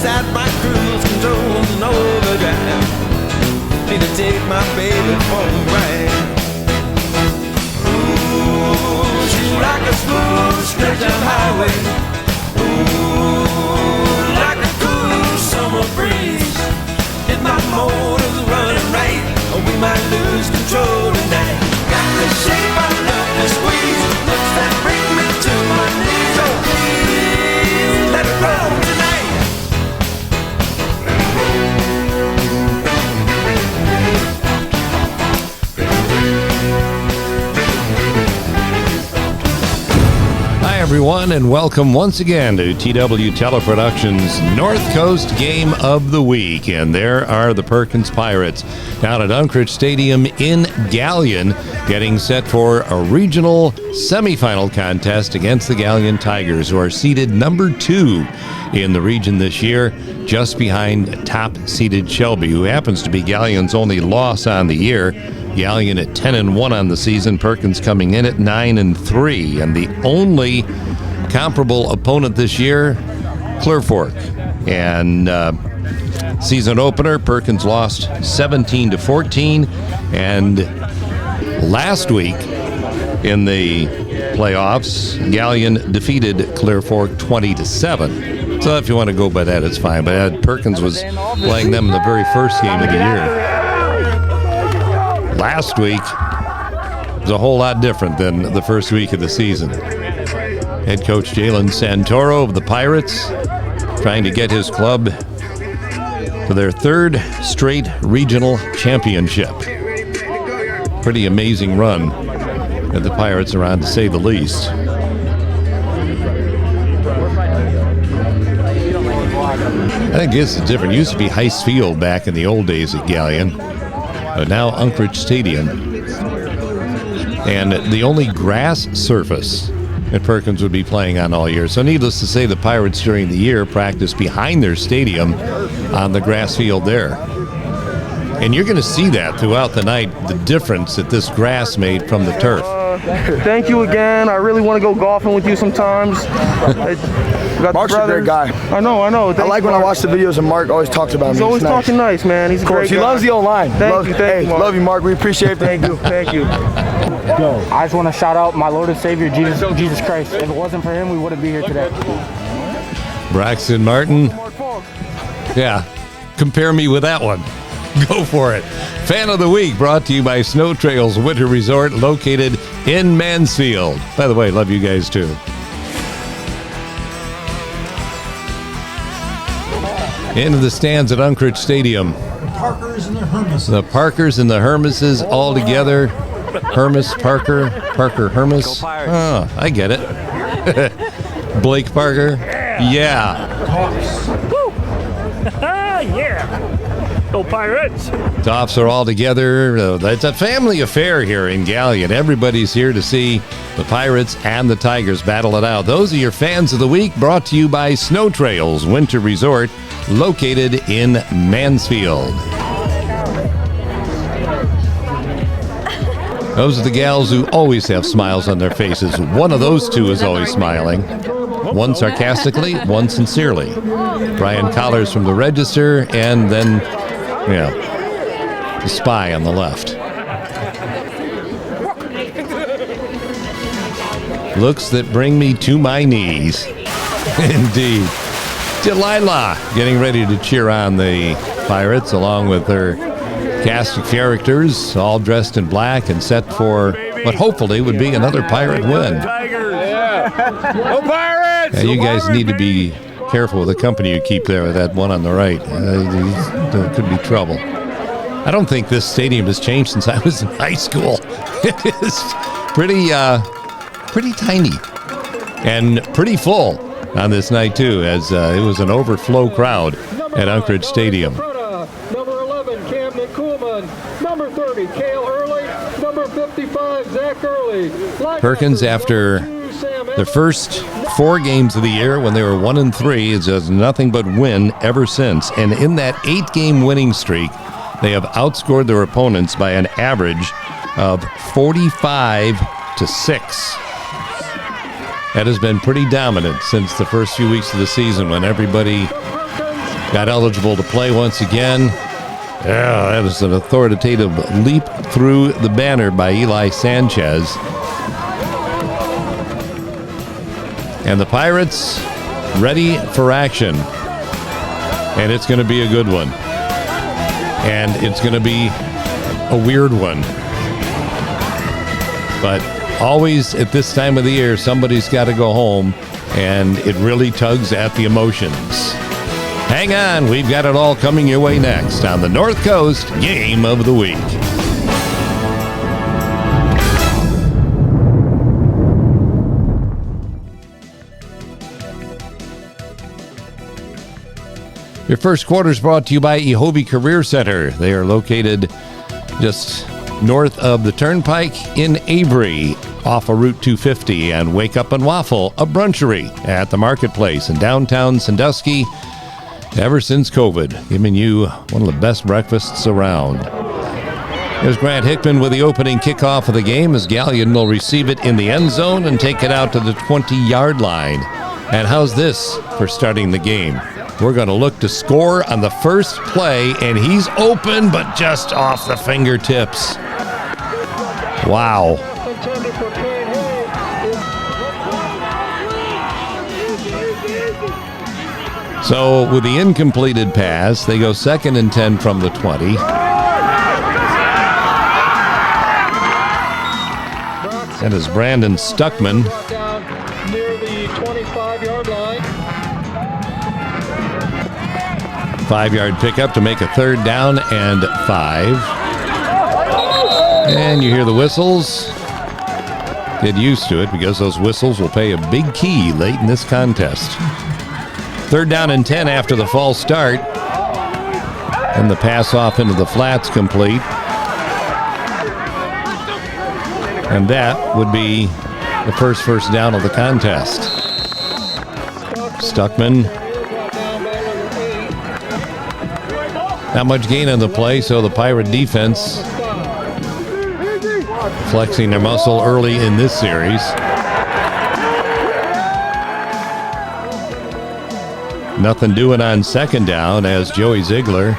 inside my cruise control in overdrive. Need to take my baby for a ride. Ooh, she's like a smooth stretch of highway. Ooh, like a cool summer breeze. If my motor's running right, or we might lose control tonight. Got the shape I love to squeeze, looks that bring me to my knees. Oh please, let it roll tonight. Hi everyone, and welcome once again to TW Teleproductions North Coast Game of the Week. And there are the Perkins Pirates down at Unkrich Stadium in Galion, getting set for a regional semifinal contest against the Galion Tigers, who are seeded number 2 in the region this year, just behind top-seeded Shelby, who happens to be Galion's only loss on the year. Galion at 10-1 on the season, Perkins coming in at 9-3, and the only comparable opponent this year, Clear Fork. And season opener, Perkins lost 17-14, and last week in the playoffs, Galion defeated Clear Fork 20-7. So if you want to go by that, it's fine. But Perkins was playing them in the very first game of the year. Last week was a whole lot different than the first week of the season. Head coach Jalen Santoro of the Pirates trying to get his club to their third straight regional championship. Pretty amazing run that the Pirates are on, to say the least. I think this is different. It used to be Heist Field back in the old days at Galion, but now Unkrich Stadium. And the only grass surface that Perkins would be playing on all year. So needless to say, the Pirates during the year practice behind their stadium on the grass field there. And you're going to see that throughout the night, the difference that this grass made from the turf. Thank you again. I really want to go golfing with you sometimes. Mark's a great guy. I know. I like when I watch the videos and Mark always talks about me. He's always talking nice, man. He's a great guy. He loves the O-line. Thank you, Mark. Love you, Mark. We appreciate it. Thank you. I just want to shout out my Lord and Savior, Jesus Christ. If it wasn't for him, we wouldn't be here today. Braxton Martin. Yeah, compare me with that one. Go for it. Fan of the Week brought to you by Snow Trails Winter Resort, located in Mansfield. By the way, love you guys too. Into the stands at Unkrich Stadium. The Parkers and the Hermes. The Parkers and the Hermeses all together. Hermes, Parker, Hermes. Oh, I get it. Blake Parker. Yeah. Yeah. Go Pirates. Tops are all together. It's a family affair here in Galion. Everybody's here to see the Pirates and the Tigers battle it out. Those are your Fans of the Week, brought to you by Snow Trails Winter Resort, located in Mansfield. Those are the gals who always have smiles on their faces. One of those two is always smiling. One sarcastically, one sincerely. Brian Collars from the Register, and then, the Spy on the left. Looks that bring me to my knees. Indeed. Delilah getting ready to cheer on the Pirates, along with her cast of characters, all dressed in black and set for what hopefully would be another Pirate win. Go Pirates! Yeah, you guys need to be careful with the company you keep there with that one on the right. There could be trouble. I don't think this stadium has changed since I was in high school. It is pretty tiny and pretty full on this night, too, as it was an overflow crowd at Unkrich Stadium. Number 11, Camden Kuhlman. Number 30, Cale Early. Number 55, Zach Early. Perkins, after the first 4 games of the year when they were 1-3, has done nothing but win ever since. And in that 8-game winning streak, they have outscored their opponents by an average of 45-6. That has been pretty dominant since the first few weeks of the season, when everybody got eligible to play once again. Yeah, that was an authoritative leap through the banner by Eli Sanchez. And the Pirates ready for action. And it's going to be a good one. And it's going to be a weird one. But always at this time of the year, somebody's got to go home, and it really tugs at the emotions. Hang on, we've got it all coming your way next on the North Coast Game of the Week. Your first quarter is brought to you by Ehovie Career Center. They are located just north of the Turnpike in Avery, off of Route 250, and Wake Up and Waffle, a brunchery at the Marketplace in downtown Sandusky. Ever since COVID, giving you one of the best breakfasts around. There's Grant Hickman with the opening kickoff of the game as Galion will receive it in the end zone and take it out to the 20-yard line. And how's this for starting the game? We're going to look to score on the first play, and he's open, but just off the fingertips. Wow. So with the incompleted pass, they go 2nd and 10 from the 20. And as Brandon Stuckman Near the 25-yard line. 5-yard pickup to make a 3rd down and 5. And you hear the whistles. Get used to it because those whistles will pay a big key late in this contest. 3rd down and 10 after the false start. And the pass off into the flats complete. And that would be the first down of the contest. Stuckman. Not much gain on the play, so the Pirate defense flexing their muscle early in this series. Nothing doing on 2nd down as Joey Ziegler,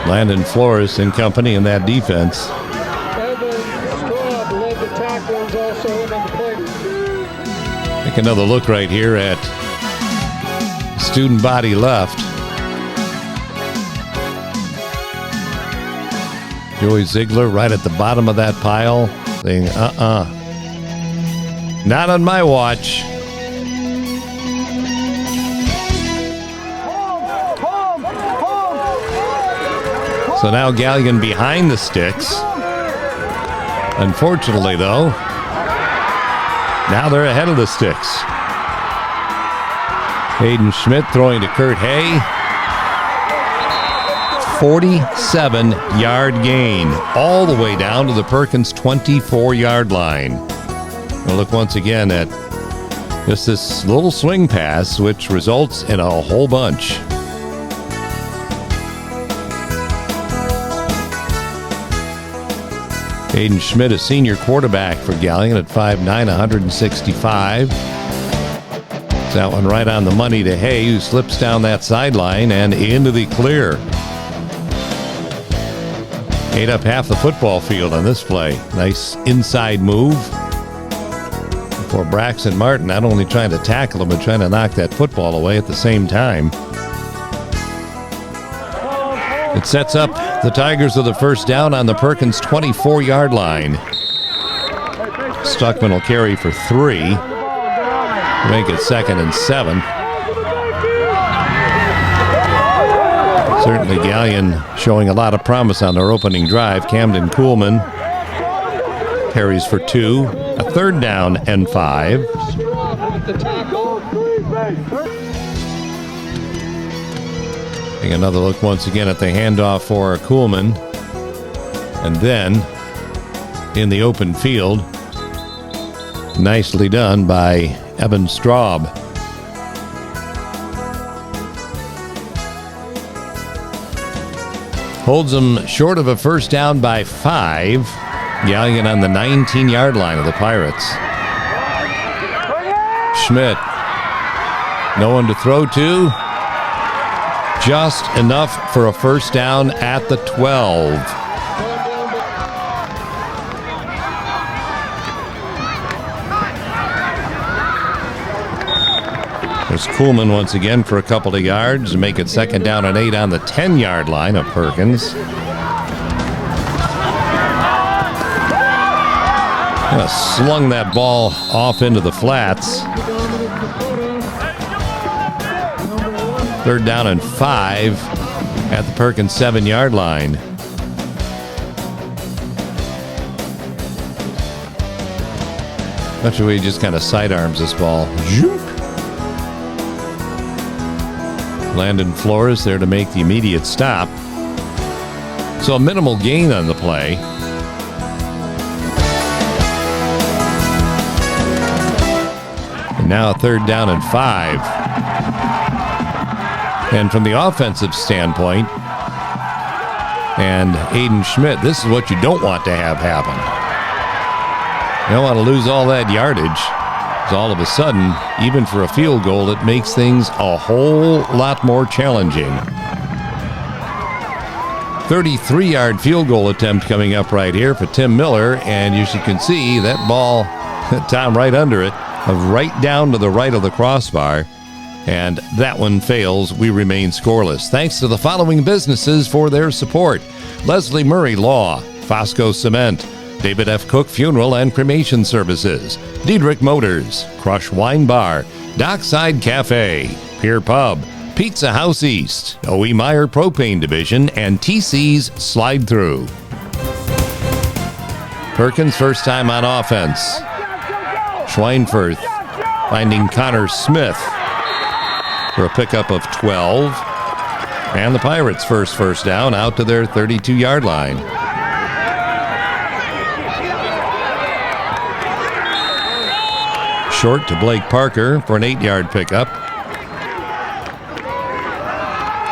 Landon Flores and company in that defense. Take another look right here at student body left. Joey Ziegler right at the bottom of that pile saying, not on my watch. So now Galion behind the sticks. Unfortunately, though, now they're ahead of the sticks. Hayden Schmidt throwing to Kurt Hay. 47-yard gain, all the way down to the Perkins 24-yard line. We'll look once again at just this little swing pass, which results in a whole bunch. Hayden Schmidt, a senior quarterback for Galion at 5'9", 165. That one right on the money to Hay, who slips down that sideline and into the clear. Ate up half the football field on this play. Nice inside move for Braxton Martin, not only trying to tackle him, but trying to knock that football away at the same time. It sets up the Tigers with the first down on the Perkins 24-yard line. Stuckman will carry for 3. Make it 2nd and 7. Certainly Galion showing a lot of promise on their opening drive. Camden Kuhlman carries for 2. A 3rd down and 5. Taking another look once again at the handoff for Kuhlman. And then in the open field, nicely done by Evan Straub. Holds them short of a first down by 5. Galion on the 19-yard line of the Pirates. Schmidt. No one to throw to. Just enough for a first down at the 12. There's Kuhlman once again for a couple of yards to make it 2nd down and 8 on the 10-yard line of Perkins. Slung that ball off into the flats. 3rd down and 5 at the Perkins 7-yard line. Much of he just kind of sidearms this ball. Landon Flores there to make the immediate stop. So a minimal gain on the play. And now 3rd down and 5. And from the offensive standpoint, and Aiden Schmidt, this is what you don't want to have happen. You don't want to lose all that yardage. Because all of a sudden, even for a field goal, it makes things a whole lot more challenging. 33-yard field goal attempt coming up right here for Tim Miller, and as you can see, that ball, Tom, right under it, right down to the right of the crossbar. And that one fails. We remain scoreless. Thanks to the following businesses for their support: Leslie Murray Law, Fosco Cement, David F. Cook Funeral and Cremation Services, Diedrich Motors, Crush Wine Bar, Dockside Cafe, Pier Pub, Pizza House East, O.E. Meyer Propane Division, and TC's Slide Through. Perkins first time on offense. Schweinfurth finding Connor Smith for a pickup of 12. And the Pirates' first down out to their 32-yard line. Short to Blake Parker for an 8-yard pickup.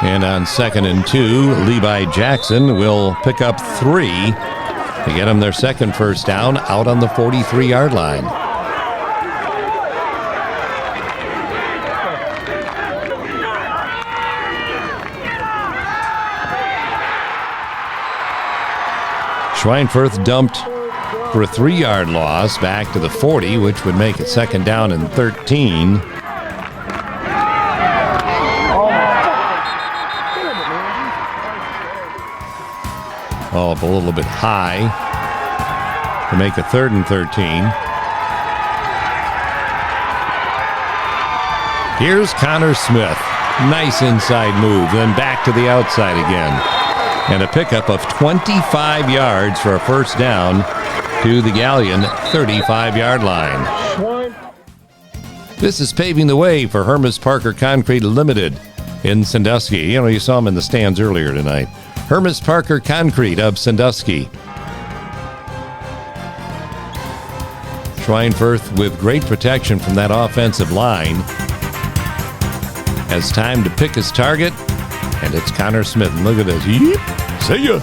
And on 2nd and 2, Levi Jackson will pick up 3 to get them their second first down out on the 43-yard line. Schweinfurth dumped for a 3-yard loss back to the 40, which would make it 2nd down and 13. Oh, up a little bit high to make it 3rd and 13. Here's Connor Smith. Nice inside move, then back to the outside again. And a pickup of 25 yards for a first down to the Galion 35-yard line. This is paving the way for Hermes Parker Concrete Limited in Sandusky. You know, you saw them in the stands earlier tonight. Hermes Parker Concrete of Sandusky. Schweinfurth with great protection from that offensive line. Has time to pick his target, and it's Connor Smith. And look at this. Yep. See ya.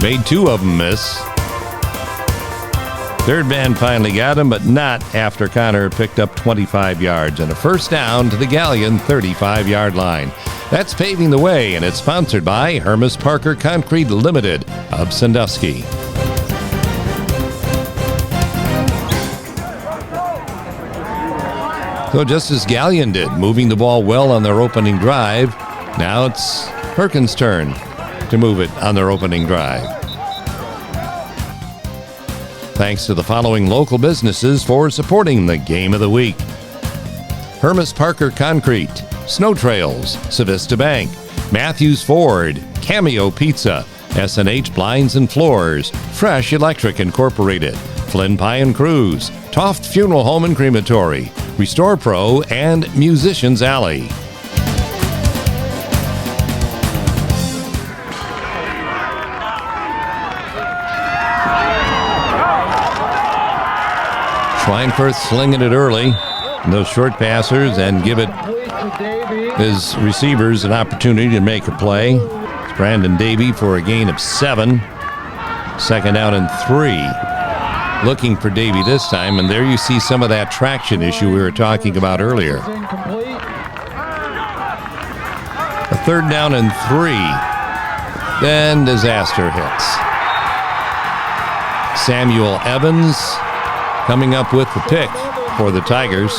Made 2 of them miss. 3rd man finally got him, but not after Connor picked up 25 yards and a first down to the Galion 35-yard line. That's paving the way, and it's sponsored by Hermes Parker Concrete Limited of Sandusky. So just as Galion did, moving the ball well on their opening drive, now it's Perkins' turn to move it on their opening drive. Thanks to the following local businesses for supporting the Game of the Week: Hermes Parker Concrete, Snow Trails, Civista Bank, Matthews Ford, Cameo Pizza, S&H Blinds and Floors, Fresh Electric Incorporated, Flynn Pie and Cruise, Toft Funeral Home and Crematory, Restore Pro, and Musicians Alley. Schweinfurth slinging it early. Those short passers and give it his receivers an opportunity to make a play. It's Brandon Davey for a gain of 7. 2nd down and 3. Looking for Davey this time, and there you see some of that traction issue we were talking about earlier. 3rd down and 3. Then disaster hits. Samuel Evans coming up with the pick for the Tigers.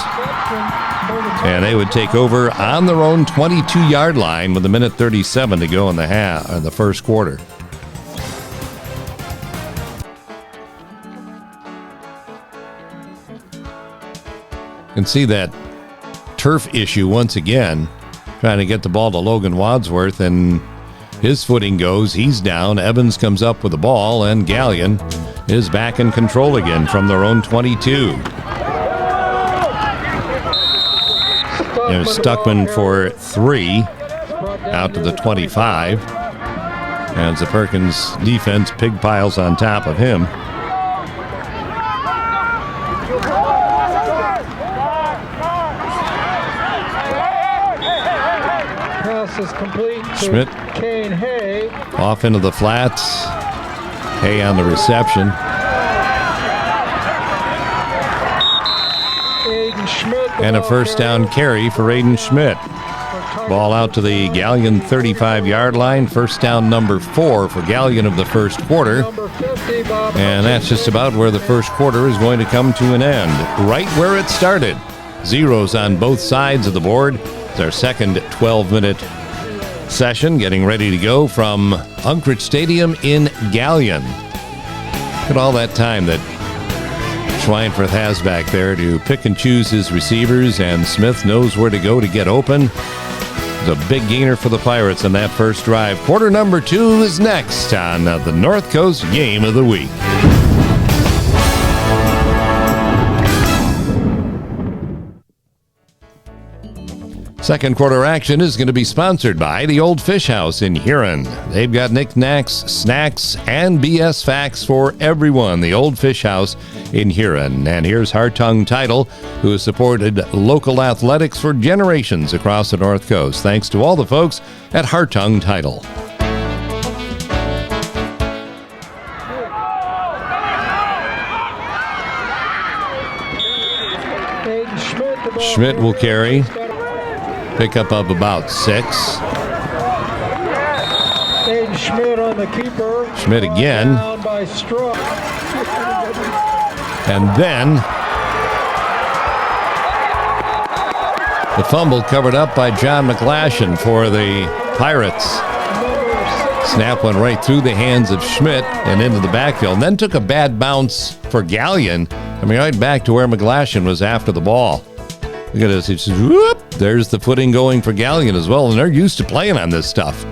And they would take over on their own 22-yard line with 1:37 to go in the first quarter. You can see that turf issue once again, trying to get the ball to Logan Wadsworth, and his footing goes. He's down. Evans comes up with the ball, and Galion is back in control again from their own 22. There's Stuckman for 3 out to the 25. As the Perkins defense pig piles on top of him. Is complete to Schmidt Kane Hay. Off into the flats. Hay on the reception. Aiden Schmidt. And a first down carry for Aiden Schmidt. Ball out to the Galion 35-yard line. First down number 4 for Galion of the first quarter. And that's just about where the first quarter is going to come to an end. Right where it started. Zeros on both sides of the board. It's our second 12-minute session getting ready to go from Unkrich Stadium in Galion. Look at all that time that Schweinfurth has back there to pick and choose his receivers, and Smith knows where to go to get open. It's a big gainer for the Pirates in that first drive. Quarter number 2 is next on the North Coast Game of the Week. Second quarter action is going to be sponsored by the Old Fish House in Huron. They've got knickknacks, snacks, and BS facts for everyone. The Old Fish House in Huron. And here's Hartung Title, who has supported local athletics for generations across the North Coast. Thanks to all the folks at Hartung Title. Schmidt will carry. Pickup of about 6. Aiden Schmidt on the keeper. Schmidt again. Down by Straw. And then the fumble covered up by John McGlashan for the Pirates. Snap went right through the hands of Schmidt and into the backfield. And then took a bad bounce for Galion. I mean, right back to where McGlashan was after the ball. Look at this. He says, whoop. There's the footing going for Galion as well, and they're used to playing on this stuff.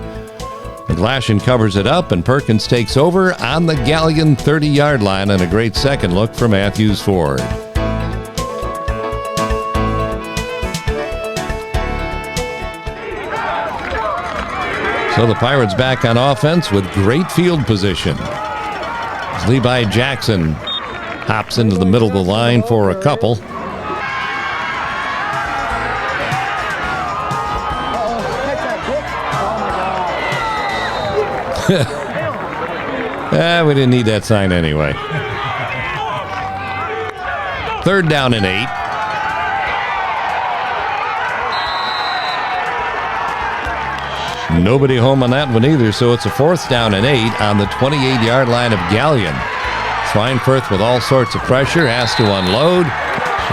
McGlashan covers it up, and Perkins takes over on the Galion 30-yard line, and a great second look for Matthews Ford. So the Pirates back on offense with great field position. As Levi Jackson hops into the middle of the line for a couple. We didn't need that sign anyway. 3rd down and 8. Nobody home on that one either, so it's a 4th down and 8 on the 28-yard line of Galion. Schweinfurth with all sorts of pressure has to unload.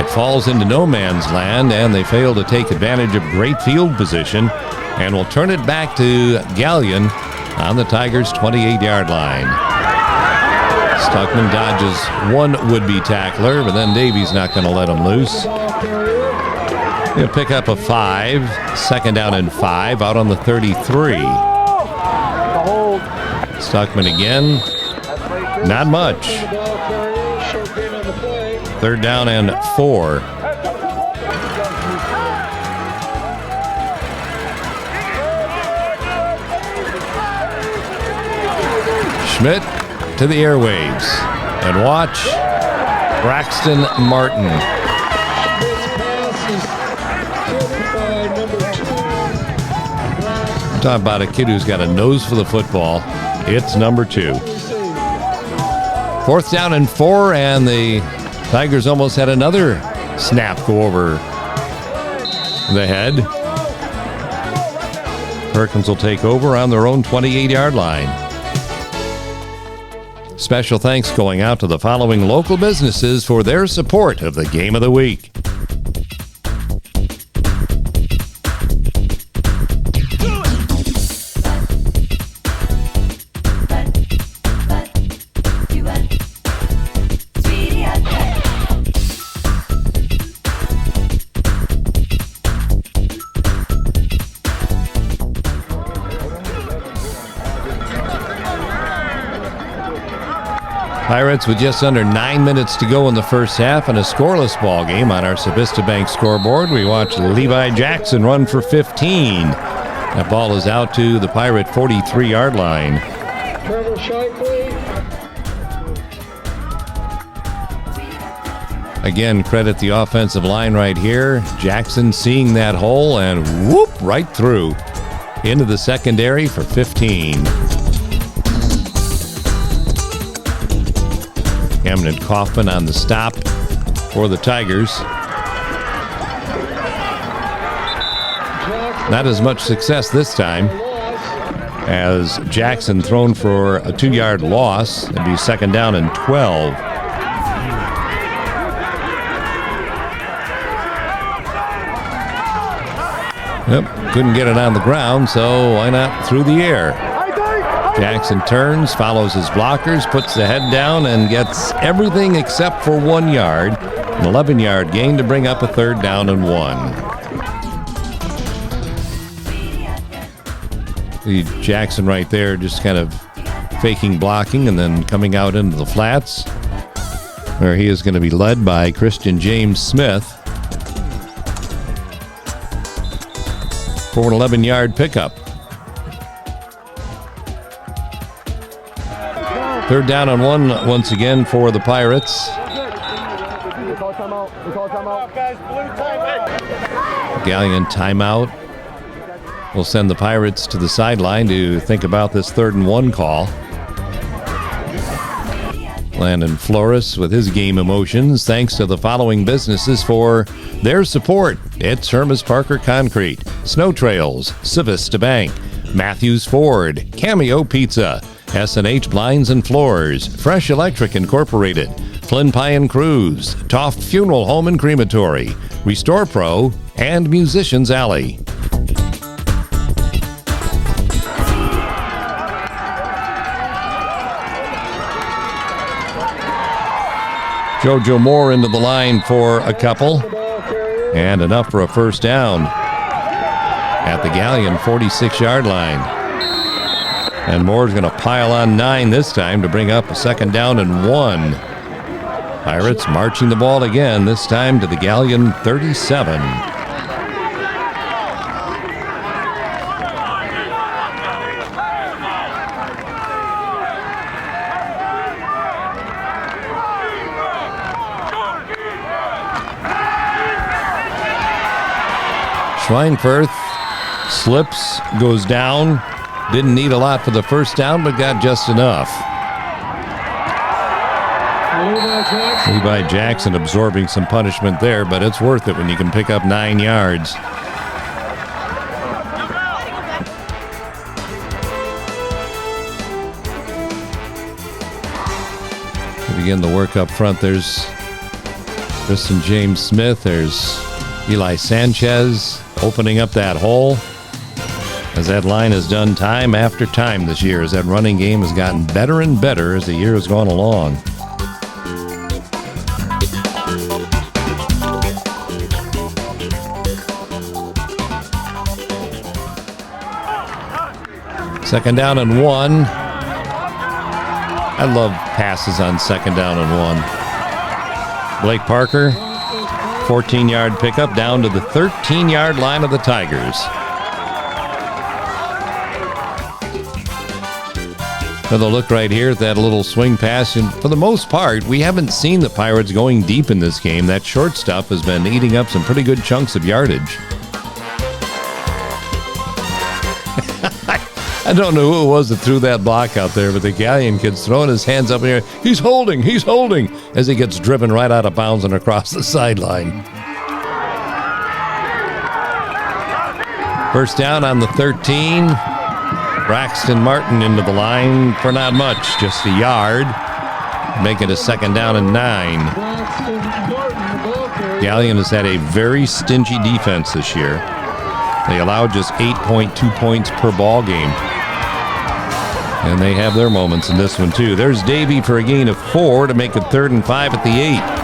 It falls into no man's land, and they fail to take advantage of great field position, and will turn it back to Galion on the Tigers' 28-yard line. Stuckman dodges one would-be tackler, but then Davies not going to let him loose. He'll pick up a 5, 2nd down and 5 out on the 33. Stuckman again. Not much. 3rd down and 4. Schmidt to the airwaves. And watch Braxton Martin. Talk about a kid who's got a nose for the football. It's number 2. 4th down and 4, and the Tigers almost had another snap go over the head. Perkins will take over on their own 28-yard line. Special thanks going out to the following local businesses for their support of the Game of the Week. Pirates with just under 9 minutes to go in the first half and a scoreless ball game on our Civista Bank scoreboard. We watch Levi Jackson run for 15. That ball is out to the Pirate 43-yard line. Trevor Shifley. Again, credit the offensive line right here. Jackson seeing that hole and whoop, right through into the secondary for 15. Cameron Kaufman on the stop for the Tigers. Not as much success this time as Jackson thrown for a 2-yard loss. It'd be second down and 12. Yep, couldn't get it on the ground, so why not through the air? Jackson turns, follows his blockers, puts the head down, and gets everything except for 1 yard. An 11-yard gain to bring up a third down and 1. The Jackson right there just kind of faking blocking and then coming out into the flats, where he is going to be led by Christian James Smith for an 11-yard pickup. Third down and 1 once again for the Pirates. Galion timeout will send the Pirates to the sideline to think about this 3rd and 1 call. Landon Flores with his game emotions, thanks to the following businesses for their support. It's Hermes Parker Concrete, Snow Trails, Civista Bank, Matthews Ford, Cameo Pizza, S&H Blinds and Floors, Fresh Electric Incorporated, Flynn Pye & Cruz, Toft Funeral Home and Crematory, Restore Pro, and Musicians Alley. Jojo Moore into the line for a couple, and enough for a first down at the Galion 46-yard line. And Moore's going to pile on 9 this time to bring up a second down and 1. Pirates marching the ball again, this time to the Galion 37. Schweinfurth slips, goes down. Didn't need a lot for the first down, but got just enough. Levi Jackson absorbing some punishment there, but it's worth it when you can pick up 9 yards. To begin the work up front, there's Kristen James Smith. There's Eli Sanchez opening up that hole, as that line has done time after time this year, as that running game has gotten better and better as the year has gone along. Second down and 1. I love passes on second down and 1. Blake Parker, 14-yard pickup down to the 13-yard line of the Tigers. Another look right here at that little swing pass, and for the most part, we haven't seen the Pirates going deep in this game. That short stuff has been eating up some pretty good chunks of yardage. I don't know who it was that threw that block out there, but the Galion kid's throwing his hands up in the air. He's holding, as he gets driven right out of bounds and across the sideline. First down on the 13. Braxton Martin into the line for not much, just a yard. Make it a second down and 9. Galion has had a very stingy defense this year. They allowed just 8.2 points per ball game. And they have their moments in this one, too. There's Davey for a gain of 4 to make it 3rd and 5 at the 8.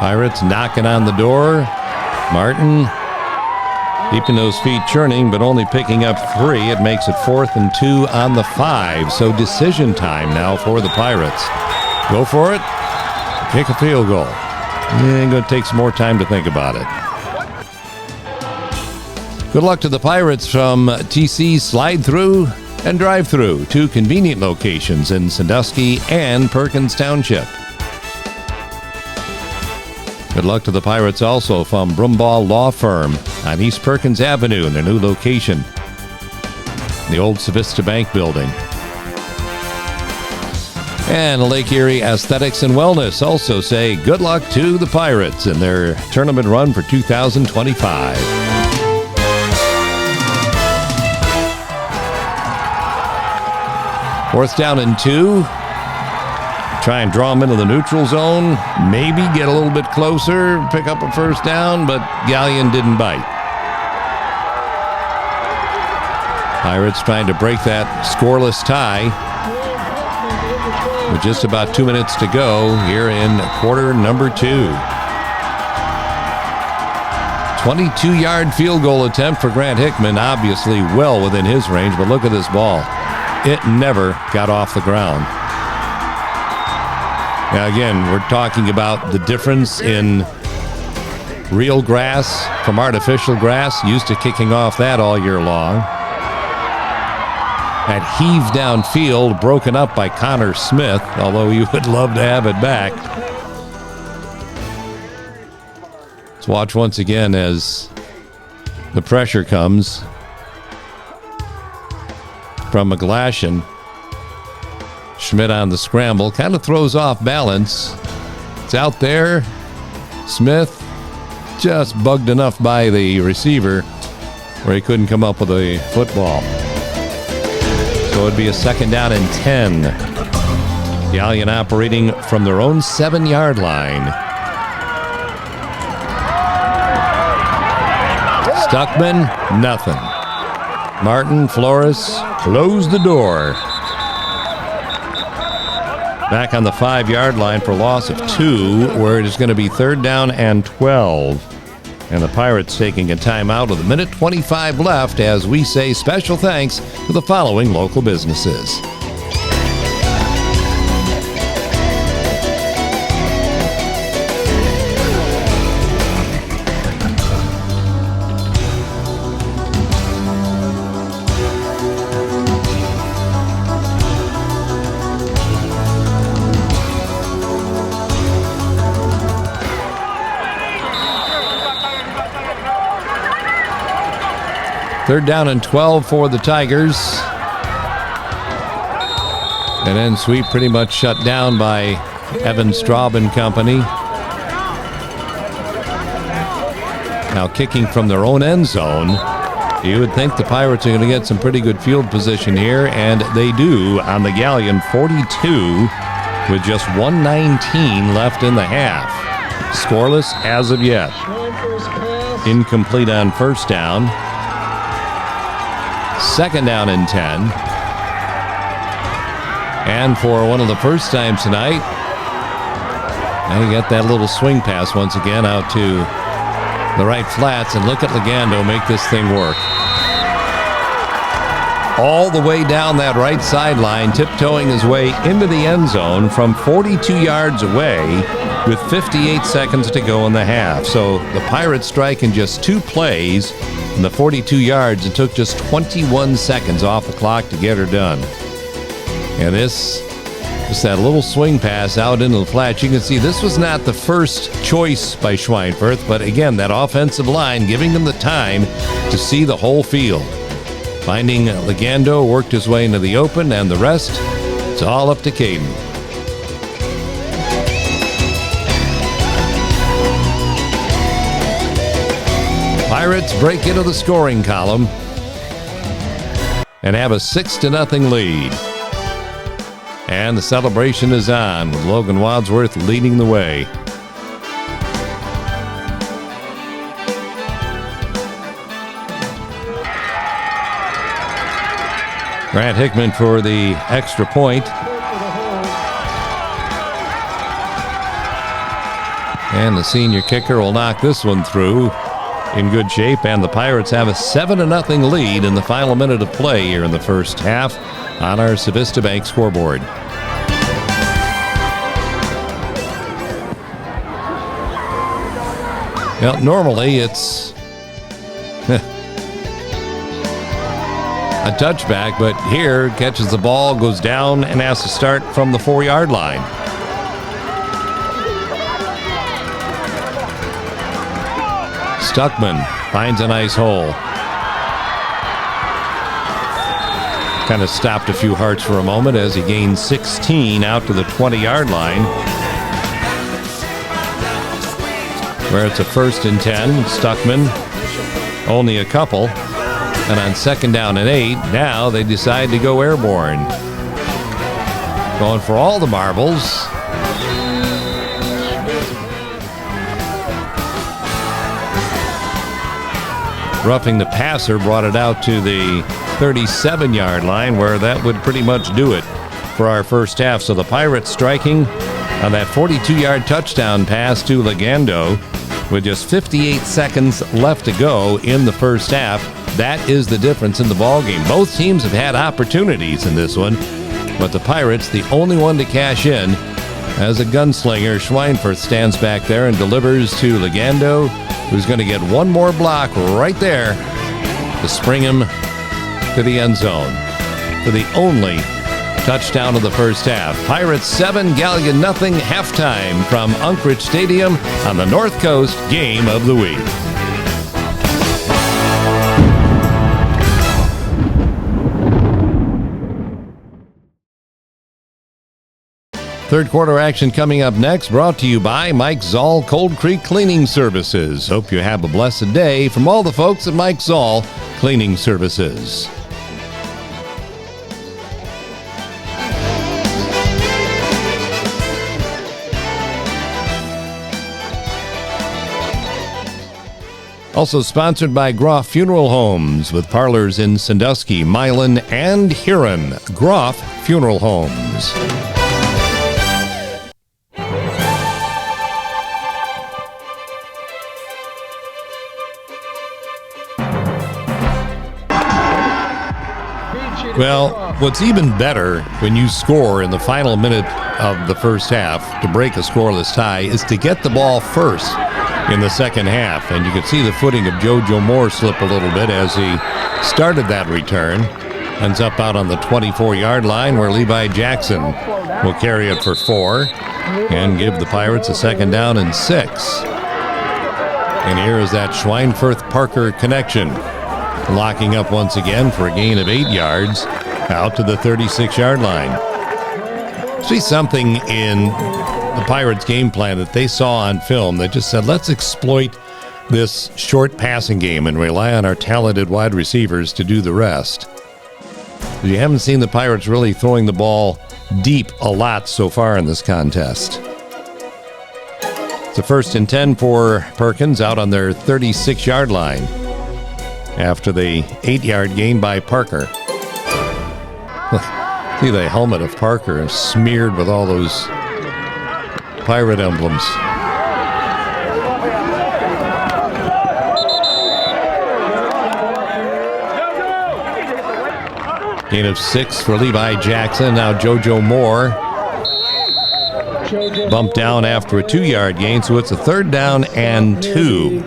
Pirates knocking on the door. Martin keeping those feet churning, but only picking up 3. It makes it 4th and 2 on the 5. So decision time now for the Pirates. Go for it. Kick a field goal. And going to take some more time to think about it. Good luck to the Pirates from TC Slide Through and Drive Through, 2 convenient locations in Sandusky and Perkins Township. Good luck to the Pirates also from Brumball Law Firm on East Perkins Avenue in their new location, the old Civista Bank building. And Lake Erie Aesthetics and Wellness also say good luck to the Pirates in their tournament run for 2025. Fourth down and 2. Try and draw them into the neutral zone. Maybe get a little bit closer, pick up a first down, but Galion didn't bite. Pirates trying to break that scoreless tie with just about 2 minutes to go here in quarter number 2. 22-yard field goal attempt for Grant Hickman, obviously well within his range, but look at this ball. It never got off the ground. Now again, we're talking about the difference in real grass from artificial grass, used to kicking off that all year long. That heave downfield broken up by Connor Smith, although you would love to have it back. Let's watch once again as the pressure comes from McGlashan. Schmidt on the scramble, kind of throws off balance. It's out there. Smith just bugged enough by the receiver where he couldn't come up with a football. So it'd be a second down and 10. Galion operating from their own 7-yard line. Stuckman, nothing. Martin, Flores, close the door. Back on the 5-yard line for loss of 2, where it is going to be 3rd down and 12. And the Pirates taking a timeout with 1:25 left as we say special thanks to the following local businesses. Third down and 12 for the Tigers. And then sweep pretty much shut down by Evan Straub and company. Now kicking from their own end zone. You would think the Pirates are going to get some pretty good field position here, and they do on the Galion 42 with just 1:19 left in the half. Scoreless as of yet. Incomplete on first down. Second down and 10. And for one of the first times tonight, now you get that little swing pass once again out to the right flats, and look at Legando make this thing work. All the way down that right sideline, tiptoeing his way into the end zone from 42 yards away with 58 seconds to go in the half. So the Pirates strike in just 2 plays in the 42 yards. It took just 21 seconds off the clock to get her done. And this, just that little swing pass out into the flats. You can see this was not the first choice by Schweinfurth, but again, that offensive line giving them the time to see the whole field. Finding Legando, worked his way into the open, and the rest, it's all up to Caden. Pirates break into the scoring column and have a 6-0 lead. And the celebration is on with Logan Wadsworth leading the way. Grant Hickman for the extra point. And the senior kicker will knock this one through in good shape. And the Pirates have a 7-0 lead in the final minute of play here in the first half on our Civista Bank scoreboard. Well, normally it's a touchback, but here catches the ball, goes down, and has to start from the 4-yard line. Stuckman finds a nice hole. Kind of stopped a few hearts for a moment as he gained 16 out to the 20-yard line, where it's a 1st and 10. Stuckman only a couple. And on 2nd down and 8, now they decide to go airborne. Going for all the marbles. Roughing the passer brought it out to the 37-yard line, where that would pretty much do it for our first half. So the Pirates striking on that 42-yard touchdown pass to Legando with just 58 seconds left to go in the first half. That is the difference in the ballgame. Both teams have had opportunities in this one, but the Pirates, the only one to cash in, as a gunslinger. Schweinfurth stands back there and delivers to Legando, who's going to get one more block right there to spring him to the end zone for the only touchdown of the first half. Pirates 7, Galion nothing, halftime from Unkrich Stadium on the North Coast Game of the Week. Third quarter action coming up next, brought to you by Mike Zoll Cold Creek Cleaning Services. Hope you have a blessed day from all the folks at Mike Zoll Cleaning Services. Also sponsored by Groff Funeral Homes, with parlors in Sandusky, Milan, and Huron. Groff Funeral Homes. Well, what's even better when you score in the final minute of the first half to break a scoreless tie is to get the ball first in the second half. And you can see the footing of JoJo Moore slip a little bit as he started that return. Ends up out on the 24-yard line, where Levi Jackson will carry it for 4 and give the Pirates a 2nd down and 6. And here is that Schweinfurth-Parker connection, locking up once again for a gain of 8 yards out to the 36-yard line. See something in the Pirates' game plan that they saw on film that just said, let's exploit this short passing game and rely on our talented wide receivers to do the rest. You haven't seen the Pirates really throwing the ball deep a lot so far in this contest. It's a 1st and 10 for Perkins out on their 36-yard line after the 8-yard gain by Parker. See the helmet of Parker smeared with all those Pirate emblems. Gain of 6 for Levi Jackson. Now JoJo Moore bumped down after a 2-yard gain, so it's a 3rd down and 2.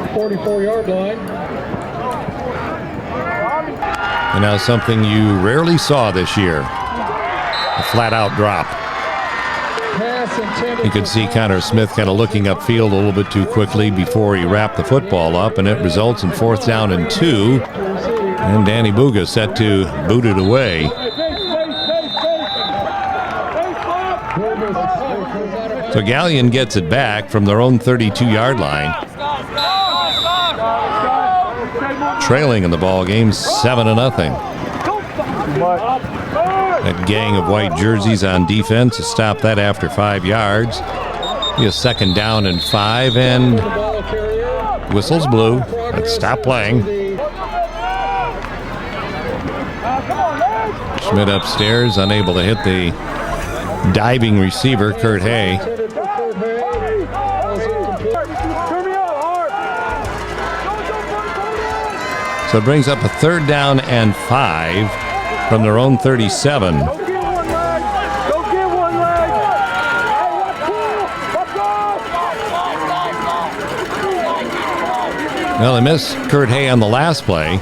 44-yard line. And now something you rarely saw this year, a flat-out drop. You could see Connor Smith kind of looking upfield a little bit too quickly before he wrapped the football up, and it results in 4th down and 2. And Danny Buga set to boot it away. So Galion gets it back from their own 32-yard line. trailing in the ball game 7-0. That gang of white jerseys on defense to stop that after 5 yards. Be a 2nd down and 5, and whistles blew. Let's stop playing. Schmidt upstairs, unable to hit the diving receiver, Kurt Hay. So it brings up a 3rd down and 5 from their own 37. Well, they missed Kurt Hay on the last play.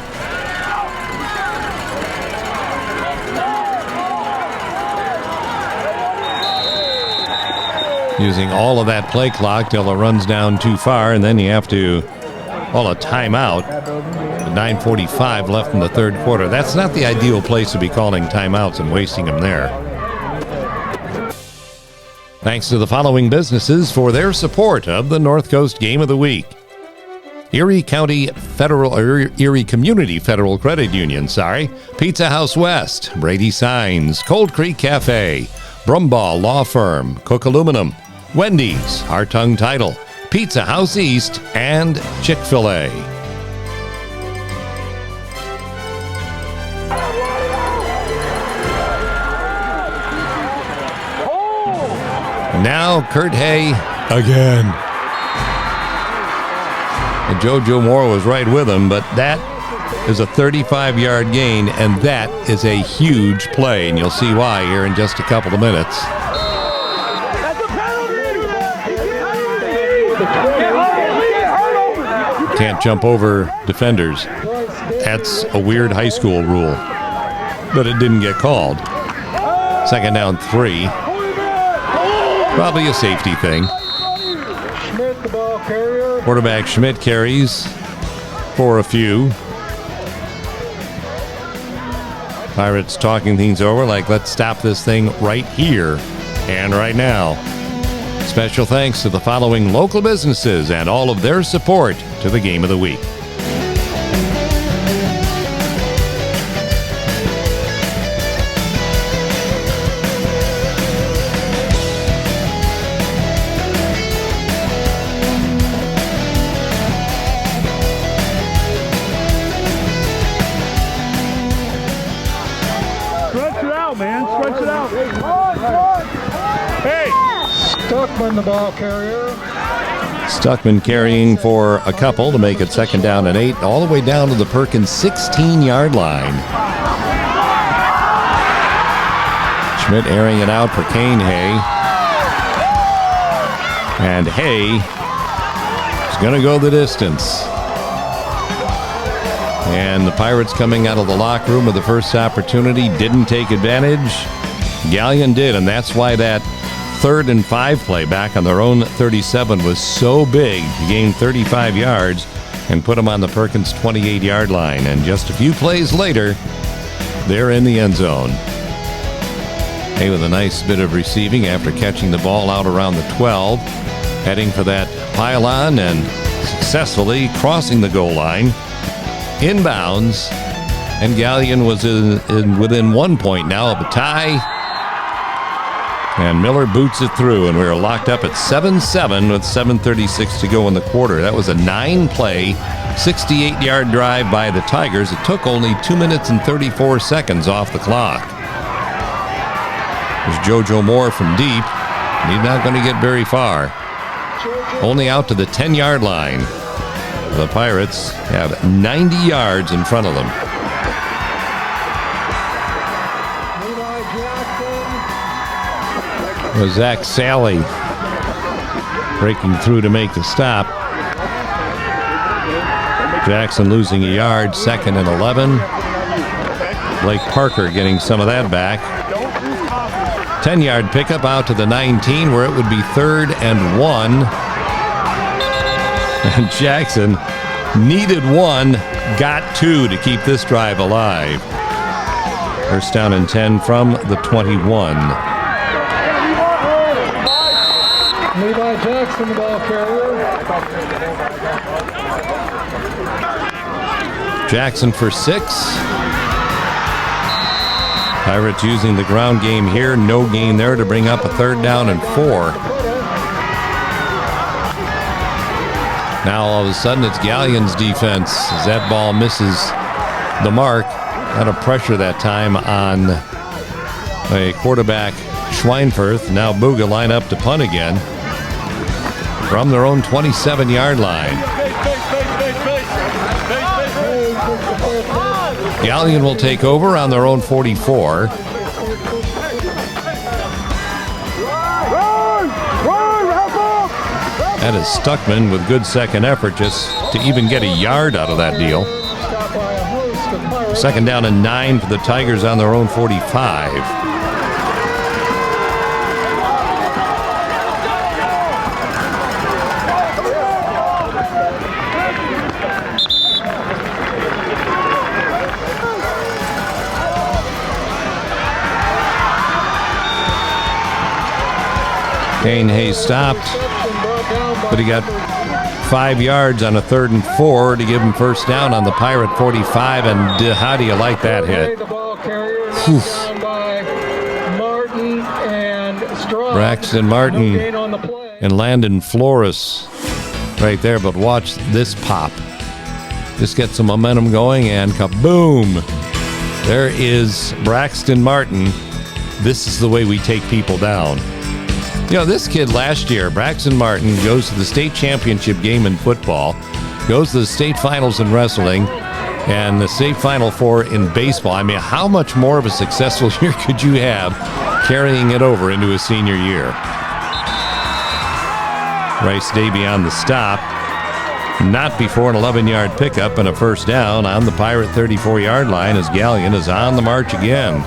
Using all of that play clock till it runs down too far, and then you have to call a timeout. 9:45 left in the 3rd quarter. That's not the ideal place to be calling timeouts and wasting them there. Thanks to the following businesses for their support of the North Coast Game of the Week. Erie Community Federal Credit Union, Pizza House West, Brady Signs, Cold Creek Cafe, Brumball Law Firm, Cook Aluminum, Wendy's, Hartung Title, Pizza House East, and Chick-fil-A. Now Kurt Hay again. And JoJo Moore was right with him, but that is a 35-yard gain, and that is a huge play, and you'll see why here in just a couple of minutes. Can't jump over defenders. That's a weird high school rule, but it didn't get called. 2nd down 3. Probably a safety thing. Schmidt, the ball carrier. Quarterback Schmidt carries for a few. Pirates talking things over like, let's stop this thing right here and right now. Special thanks to the following local businesses and all of their support to the Game of the Week. Stuckman, the ball carrier. Stuckman carrying for a couple to make it 2nd down and 8, all the way down to the Perkins 16-yard line. Schmidt airing it out for Kane Hay. And Hay is going to go the distance. And the Pirates coming out of the locker room with the first opportunity didn't take advantage. Galion did, and that's why that 3rd and 5 play back on their own 37 was so big. He gained 35 yards and put them on the Perkins 28-yard line. And just a few plays later, they're in the end zone. Hey, with a nice bit of receiving after catching the ball out around the 12, heading for that pylon and successfully crossing the goal line. Inbounds, and Galion was within 1 point now of a tie. And Miller boots it through, and we are locked up at 7-7 with 7:36 to go in the quarter. That was a 9-play, 68-yard drive by the Tigers. It took only 2 minutes and 34 seconds off the clock. There's JoJo Moore from deep, and he's not going to get very far. Only out to the 10-yard line. The Pirates have 90 yards in front of them. Zach Sally breaking through to make the stop. Jackson losing a yard, 2nd and 11. Blake Parker getting some of that back. 10-yard pickup out to the 19, where it would be 3rd and 1. And Jackson needed 1, got 2 to keep this drive alive. First down and 10 from the 21. Levi Jackson, the ball carrier. Jackson for 6. Pirates using the ground game here. No gain there to bring up a 3rd down and 4. Now all of a sudden it's Galion's defense as that ball misses the mark. Out of pressure that time on a quarterback, Schweinfurth. Now Booga line up to punt again from their own 27-yard line. Galion will take over on their own 44. That is Stuckman with good second effort just to even get a yard out of that deal. 2nd down and 9 for the Tigers on their own 45. Kane Hayes stopped, but he got 5 yards on a 3rd and 4 to give him first down on the Pirate 45. And how do you like that hit? Braxton Martin and Landon Flores right there, but watch this pop. Just get some momentum going and kaboom! There is Braxton Martin. This is the way we take people down. You know, this kid last year, Braxton Martin, goes to the state championship game in football, goes to the state finals in wrestling, and the state final 4 in baseball. I mean, how much more of a successful year could you have carrying it over into his senior year? Rice Davey on the stop. Not before an 11-yard pickup and a first down on the Pirate 34-yard line as Galion is on the march again.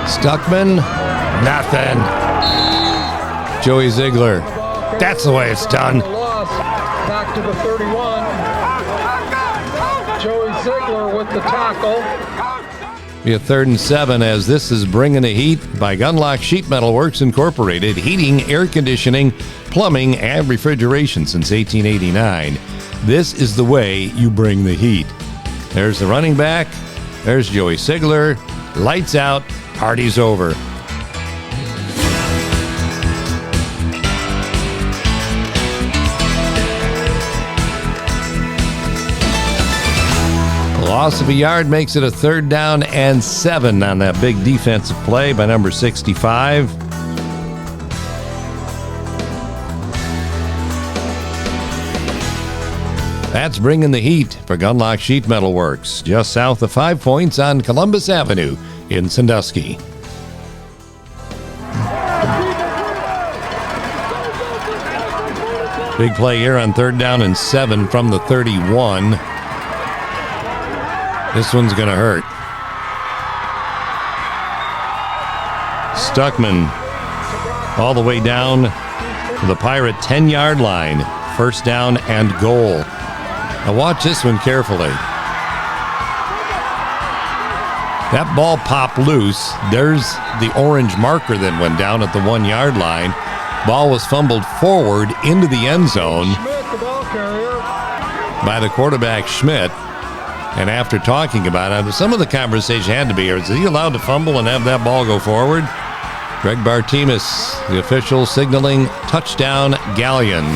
Stuckman, nothing. Joey Ziegler, that's the way it's done. Back to the 31. Joey Ziegler with the tackle. Be a 3rd and 7 as this is Bringing the Heat by Gunlock Sheet Metal Works Incorporated. Heating, air conditioning, plumbing, and refrigeration since 1889. This is the way you bring the heat. There's the running back. There's Joey Ziegler. Lights out. Party's over. Loss of a yard makes it a 3rd down and 7 on that big defensive play by number 65. That's Bringing the Heat for Gunlock Sheet Metal Works, just south of 5 Points on Columbus Avenue in Sandusky. Big play here on 3rd down and 7 from the 31. This one's going to hurt. Stuckman all the way down to the Pirate 10-yard line. 1st down and goal. Now watch this one carefully. That ball popped loose. There's the orange marker that went down at the 1-yard line. Ball was fumbled forward into the end zone by the quarterback Schmidt. And after talking about it, some of the conversation had to be, is he allowed to fumble and have that ball go forward? Greg Bartimus, the official, signaling touchdown Galion.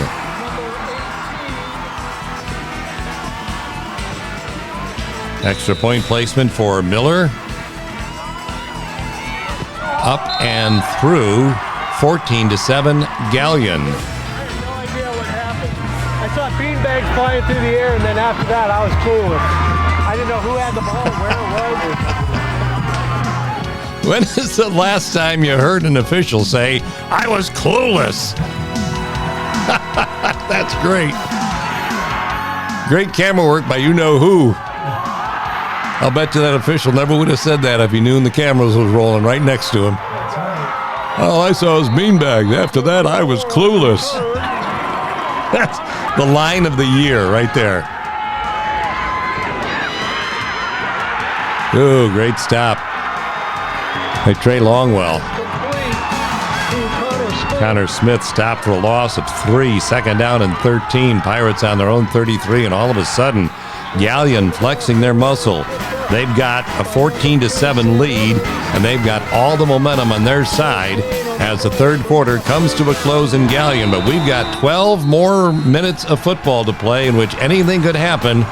Extra point placement for Miller. Up and through, 14-7, Galion. No idea what happened. I saw beanbags flying through the air, and then after that, I was clueless. I didn't know who had the ball, where it was. When is the last time you heard an official say, I was clueless? That's great. Great camera work by you-know-who. I'll bet you that official never would have said that if he knew the cameras was rolling right next to him. All I saw was beanbags. After that, I was clueless. That's the line of the year right there. Ooh, great stop by Trey Longwell. Connor Smith stopped for a loss of 3, second down and 13. Pirates on their own 33, and all of a sudden, Galion flexing their muscle. They've got a 14-7 lead, and they've got all the momentum on their side as the third quarter comes to a close in Galion. But we've got 12 more minutes of football to play in which anything could happen,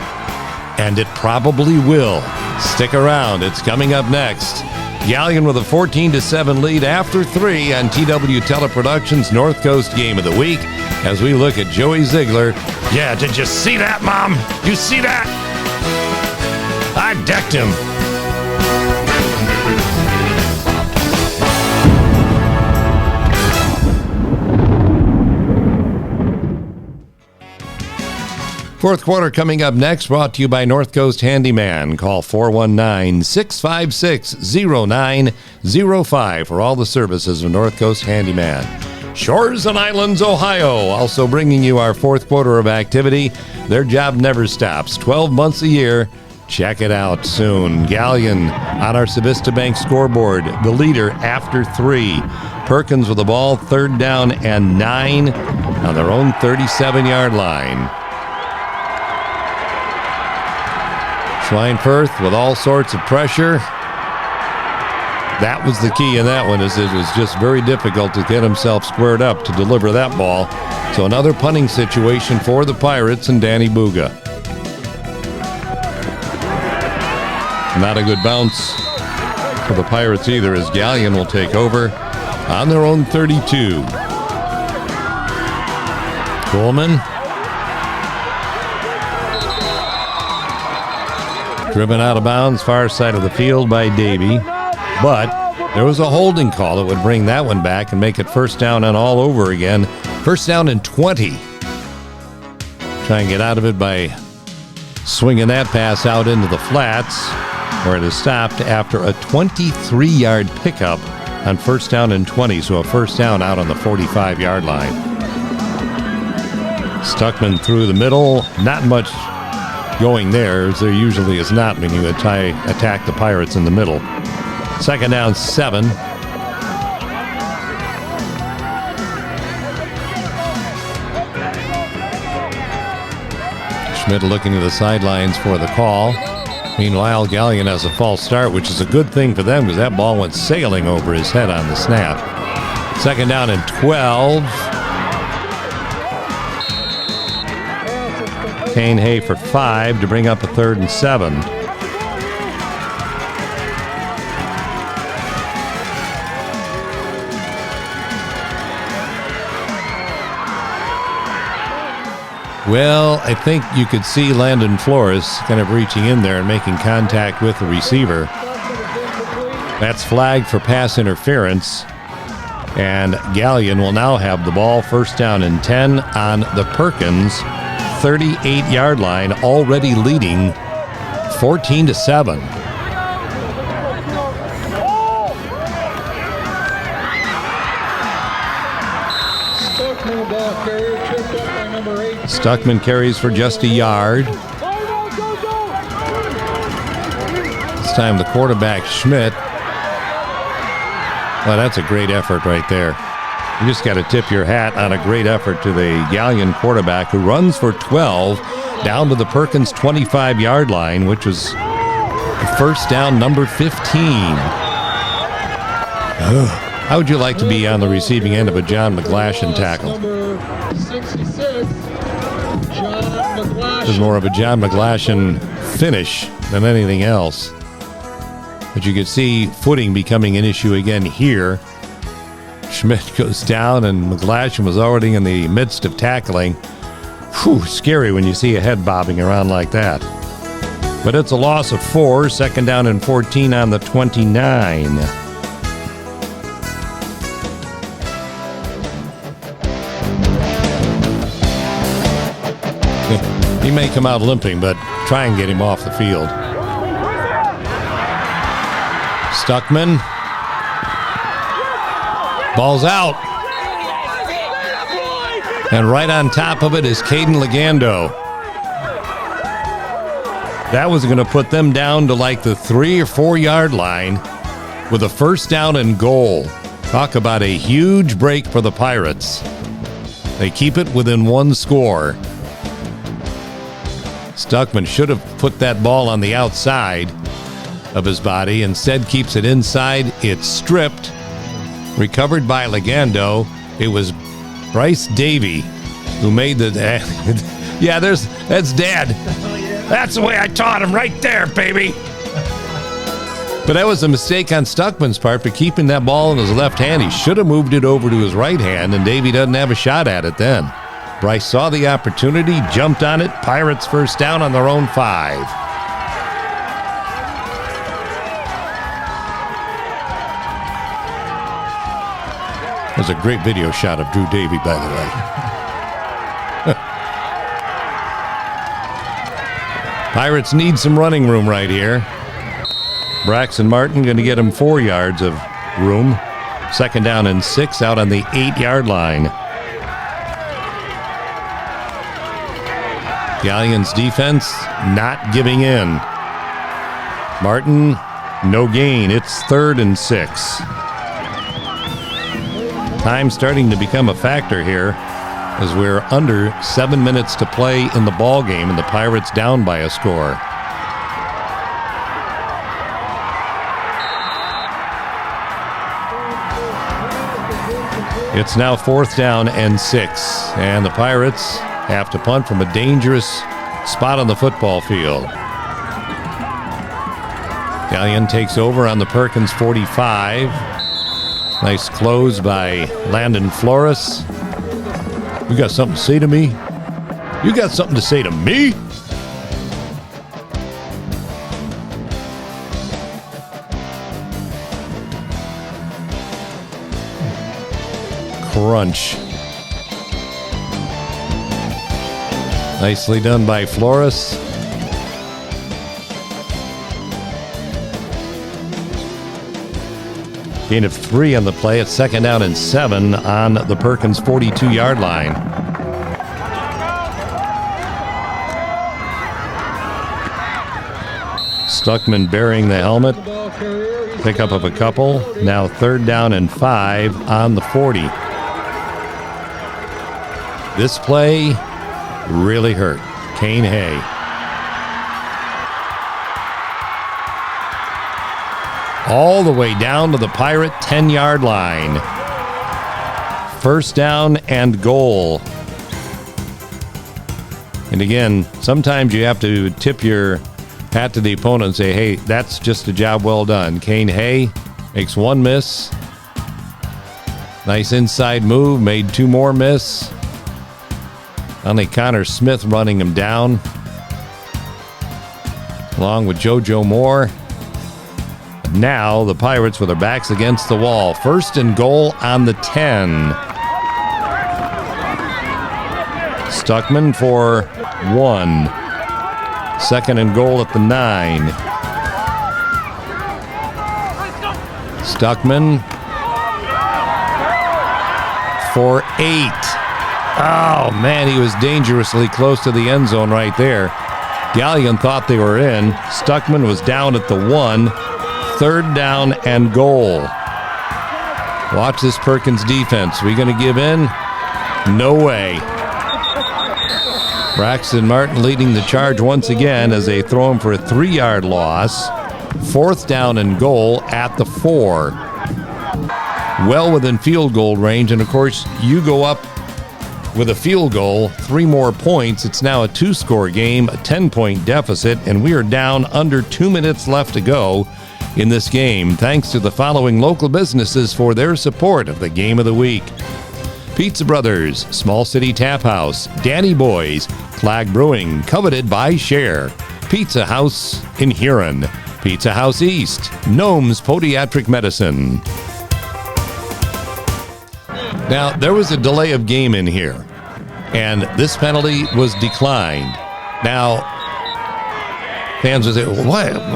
and it probably will. Stick around. It's coming up next. Galion with a 14-7 lead after 3 on TW Teleproductions North Coast Game of the Week as we look at Joey Ziegler. Yeah, did you see that, Mom? You see that? I decked him. Fourth quarter coming up next, brought to you by North Coast Handyman. Call 419-656-0905 for all the services of North Coast Handyman. Shores and Islands, Ohio, also bringing you our fourth quarter of activity. Their job never stops, 12 months a year. Check it out soon. Galion on our Civista Bank scoreboard, the leader after 3. Perkins with the ball, third down and 9 on their own 37-yard line. Schweinfurth with all sorts of pressure. That was the key in that one, is it was just very difficult to get himself squared up to deliver that ball. So another punting situation for the Pirates and Danny Buga. Not a good bounce for the Pirates either, as Galion will take over on their own 32. Coleman. Driven out of bounds, far side of the field by Davey. But there was a holding call that would bring that one back and make it first down and all over again. First down and 20. Try and get out of it by swinging that pass out into the flats, where it is stopped after a 23-yard pickup on first down and 20. So a first down out on the 45-yard line. Stuckman through the middle. Not much going there, as there usually is not when you attack the Pirates in the middle. Second down, 7. Schmidt looking to the sidelines for the call. Meanwhile, Galion has a false start, which is a good thing for them because that ball went sailing over his head on the snap. Second down and 12. Kane Hay for 5 to bring up a third and 7. Well, I think you could see Landon Flores kind of reaching in there and making contact with the receiver. That's flagged for pass interference. And Galion will now have the ball, first down and 10 on the Perkins 38-yard line, already leading 14-7. Stuckman carries for just a yard. This time the quarterback, Schmidt. Well, that's a great effort right there. You just got to tip your hat on a great effort to the Galion quarterback, who runs for 12 down to the Perkins 25-yard line, which was first down number 15. How would you like to be on the receiving end of a John McGlashan tackle? This is more of a John McGlashan finish than anything else. But you could see footing becoming an issue again here. Schmidt goes down, and McGlashan was already in the midst of tackling. Whew, scary when you see a head bobbing around like that. But it's a loss of 4, second down and 14 on the 29. He may come out limping, but try and get him off the field. Stuckman. Ball's out. And right on top of it is Caden Legando. That was going to put them down to like the 3 or 4 yard line with a first down and goal. Talk about a huge break for the Pirates. They keep it within one score. Stuckman should have put that ball on the outside of his body. Instead, keeps it inside. It's stripped. Recovered by Legando. It was Bryce Davey who made the... yeah, that's Dad. That's the way I taught him right there, baby. But that was a mistake on Stuckman's part for keeping that ball in his left hand. He should have moved it over to his right hand, and Davey doesn't have a shot at it then. Bryce saw the opportunity, jumped on it. Pirates first down on their own 5. There's a great video shot of Drew Davey, by the way. Pirates need some running room right here. Braxton Martin going to get him 4 yards of room. Second down and 6 out on the 8-yard line. Galion's defense not giving in. Martin, no gain. It's 3rd and 6. Time starting to become a factor here as we're under 7 minutes to play in the ball game and the Pirates down by a score. It's now 4th down and 6, and the Pirates have to punt from a dangerous spot on the football field. Galion takes over on the Perkins 45. Nice close by Landon Flores. You got something to say to me? You got something to say to me? Crunch. Nicely done by Flores. Gain of 3 on the play. It's 2nd down and 7 on the Perkins 42-yard line. Stuckman burying the helmet. Pickup of a couple. Now 3rd down and 5 on the 40. This play really hurt Kane Hay. All the way down to the Pirate 10-yard line. First down and goal. And again, sometimes you have to tip your hat to the opponent and say, hey, that's just a job well done. Kane Hay makes 1 miss. Nice inside move, made 2 more miss. Only Connor Smith running him down, along with JoJo Moore. Now the Pirates with their backs against the wall. 1st and goal on the 10. Stuckman for 1. 2nd and goal at the 9. Stuckman for 8. Oh, man, he was dangerously close to the end zone right there. Galion thought they were in. Stuckman was down at the 1. 3rd down and goal. Watch this Perkins defense. We going to give in? No way. Braxton Martin leading the charge once again as they throw him for a 3-yard loss. 4th down and goal at the 4. Well within field goal range, and of course, you go up with a field goal, 3 more points. It's now a 2-score game, a 10-point deficit, and we are down under 2 minutes left to go in this game. Thanks to the following local businesses for their support of the Game of the Week. Pizza Brothers, Small City Tap House, Danny Boys, Clag Brewing, coveted by Share, Pizza House in Huron, Pizza House East, Gnome's Podiatric Medicine. Now, there was a delay of game in here, and this penalty was declined. Now, fans would say, well,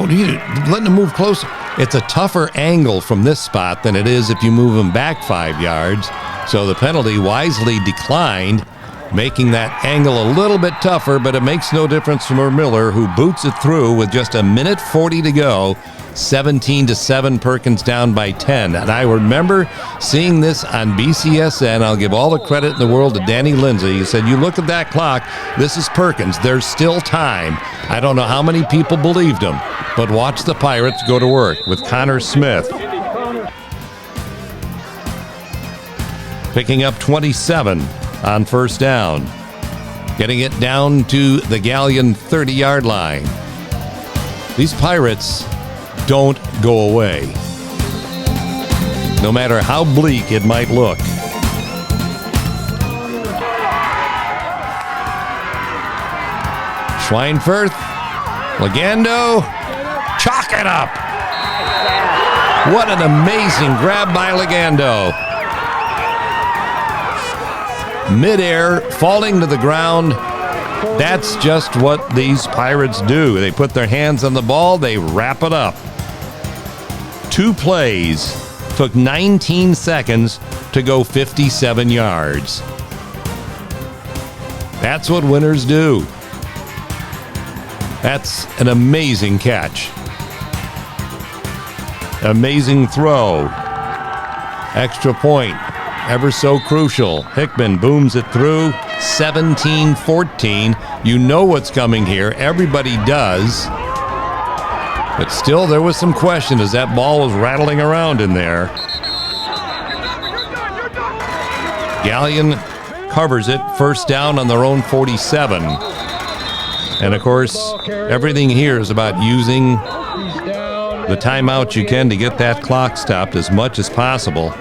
what are you letting them move closer? It's a tougher angle from this spot than it is if you move them back 5 yards. So the penalty wisely declined, making that angle a little bit tougher, but it makes no difference for Miller, who boots it through with just 1:40 to go 17-7, Perkins down by 10. And I remember seeing this on BCSN. I'll give all the credit in the world to Danny Lindsay. He said, you look at that clock, this is Perkins. There's still time. I don't know how many people believed him, but watch the Pirates go to work with Connor Smith. Picking up 27 on first down. Getting it down to the Galion 30-yard line. These Pirates don't go away, no matter how bleak it might look. Schweinfurth, Legando, chalk it up. What an amazing grab by Legando. Midair, falling to the ground. That's just what these Pirates do. They put their hands on the ball, they wrap it up. 2 plays, took 19 seconds to go 57 yards. That's what winners do. That's an amazing catch. Amazing throw. Extra point. Ever so crucial. Hickman booms it through. 17-14. You know what's coming here. Everybody does. But still, there was some question as that ball was rattling around in there. Galion covers it. First down on their own 47. And of course, everything here is about using the timeout you can to get that clock stopped as much as possible.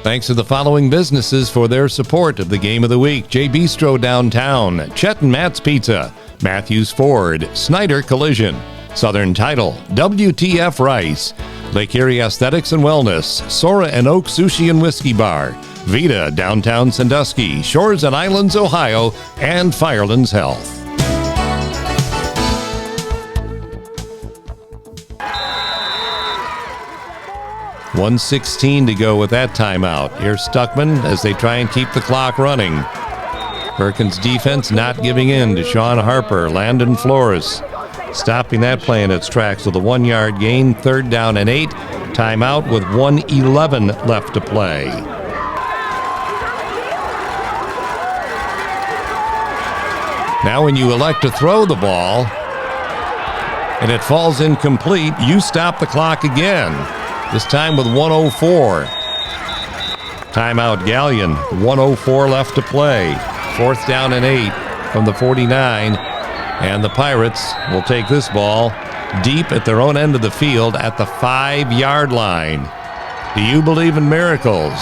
Thanks to the following businesses for their support of the Game of the Week: J Bistro Downtown, Chet and Matt's Pizza, Matthews Ford, Snyder Collision, Southern Title, WTF Rice, Lake Erie Aesthetics and Wellness, Sora and Oak Sushi and Whiskey Bar, Vita Downtown Sandusky, Shores and Islands, Ohio, and Firelands Health. .116 to go with that timeout. Here's Stuckman as they try and keep the clock running. Perkins defense not giving in to Sean Harper. Landon Flores stopping that play in its tracks with a 1-yard gain. 3rd down and 8. Timeout with 1:11 left to play. Now when you elect to throw the ball and it falls incomplete, you stop the clock again. This time with 1:04. Timeout Galion, 1:04 left to play. 4th down and 8 from the 49. And the Pirates will take this ball deep at their own end of the field at the 5-yard line. Do you believe in miracles?